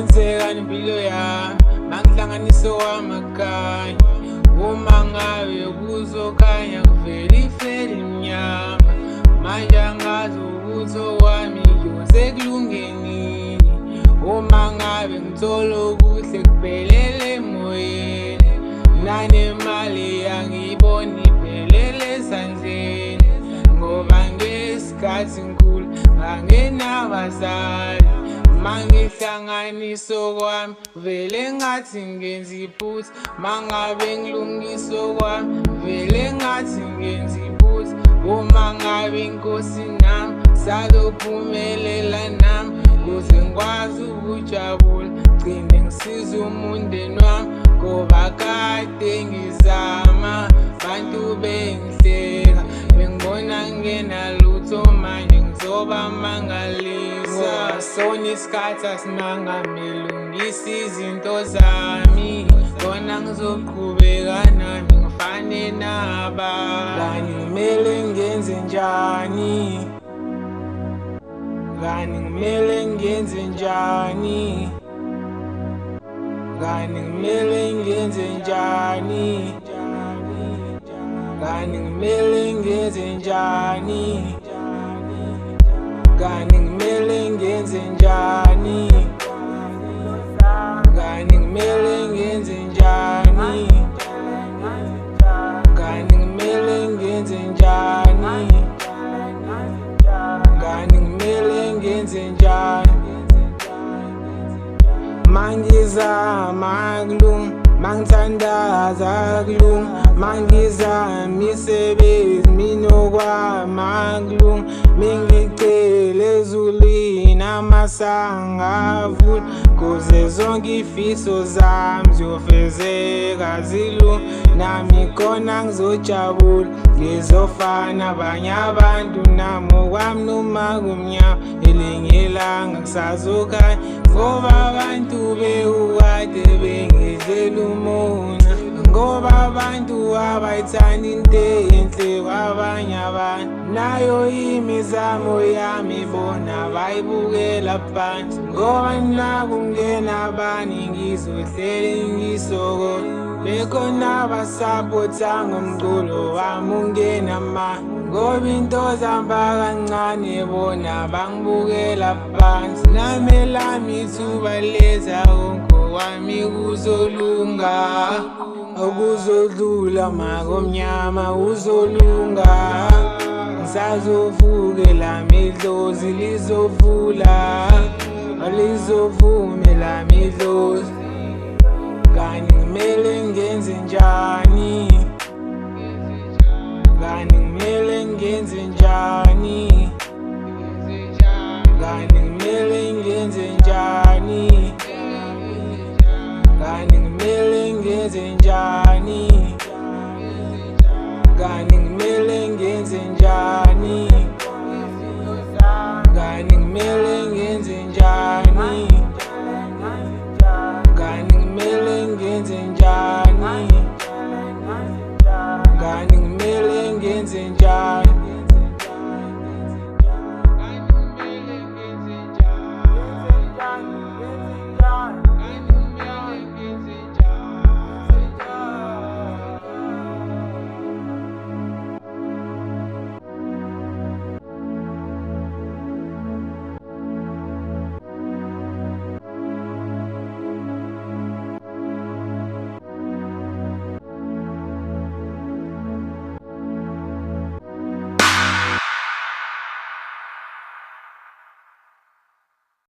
kwenzeka impilo yami mangihlanganisa wamakhaya uma ngabe kuzokhanya kuvela ifeli mnyama manje angazi ukuthi okwami kuyoze kulungenini uma ngabe ngithola okuhle kuphelele emoyeni nanemali yangiyibona iphelele esandleni ngoba ngesikhathi ngikhula ngangenabazali mangihlanganisa okwami vele ngathi ngenza iphutha mangabe ngilungisa okwami vele ngathi ngenza iphutha uma ngabe inkosi nami salophumelela nami kuze ngikwazi ukujabula gcine ngisiza umundeni wami ngoba kade ngizama bantu bengihleka bengibona ngingenalutho manje ngizoba mangalisa sona isikhathi asimangameli ungisa izinto zami khona ngizoqhubeka nami ngifane nabanye kani kumele ngenze njani kani kumele ngenze njani kani kumele ngenze njani kani kumele ngenze njani kani kumele ngenze njani kani kumele ngenze njani kani kumele ngenze njani kani kumele ngenze njani mangizama kulunga mangithandaza kulunga mangizama imisebenzi minokwama kulunga mingicele ezulwini amasanga avula kuze zonke ifiso zami ziyofezeka zilunga nami khona ngizojabula ngizofana abanye abantu nami okwami noma kumnyama elinye ilanga kusazokhanya ngoba abantu bekade bengidlela umona ngoba abantu abayithanda into enhle kwabanye abantu nayo imizamo yami bona bayibukela phansi ngoba nakungena abanye ngizohlele ngisokole bekhona abasapota ngomculo wami ungena manje ngoba into zihamba kancane bona bangibukela phansi nami elami ithuba leza konke wami kuzolunga okuzodlula makomnyama uzolunga ngisazovuke lami idlozi lizovula lizovume lami idlozi kani kumele ngenze njani kani kumele ngenze njani kani kumele ngenze njani kani kumele ngenze njani kani kumele ngenze njani